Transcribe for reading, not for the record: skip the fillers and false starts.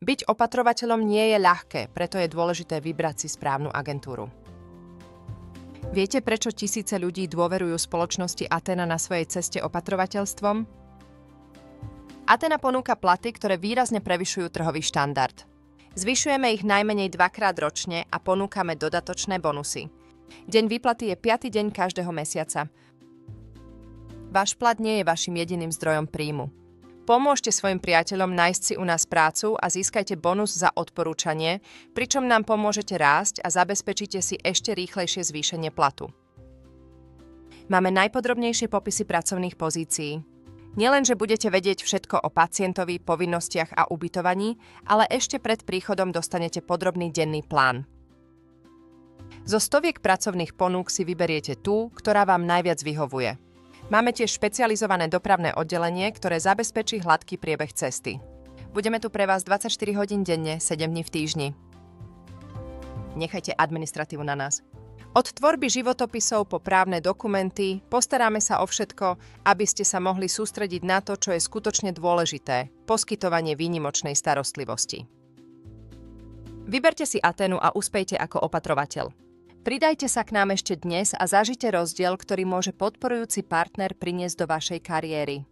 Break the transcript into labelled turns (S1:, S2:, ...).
S1: Byť opatrovateľom nie je ľahké, preto je dôležité vybrať si správnu agentúru. Viete, prečo tisíce ľudí dôverujú spoločnosti Athena na svojej ceste opatrovateľstvom? Athena ponúka platy, ktoré výrazne prevyšujú trhový štandard. Zvyšujeme ich najmenej 2-krát ročne a ponúkame dodatočné bonusy. Deň výplaty je 5. deň každého mesiaca. Váš plat nie je vašim jediným zdrojom príjmu. Pomôžte svojim priateľom nájsť si u nás prácu a získajte bonus za odporúčanie, pričom nám pomôžete rásť a zabezpečíte si ešte rýchlejšie zvýšenie platu. Máme najpodrobnejšie popisy pracovných pozícií. Nielenže budete vedieť všetko o pacientovi, povinnostiach a ubytovaní, ale ešte pred príchodom dostanete podrobný denný plán. Zo stoviek pracovných ponúk si vyberiete tú, ktorá vám najviac vyhovuje. Máme tiež špecializované dopravné oddelenie, ktoré zabezpečí hladký priebeh cesty. Budeme tu pre vás 24 hodín denne, 7 dní v týždni. Nechajte administratívu na nás. Od tvorby životopisov po právne dokumenty postaráme sa o všetko, aby ste sa mohli sústrediť na to, čo je skutočne dôležité – poskytovanie výnimočnej starostlivosti. Vyberte si Athenu a uspejte ako opatrovateľ. Pridajte sa k nám ešte dnes a zažite rozdiel, ktorý môže podporujúci partner priniesť do vašej kariéry.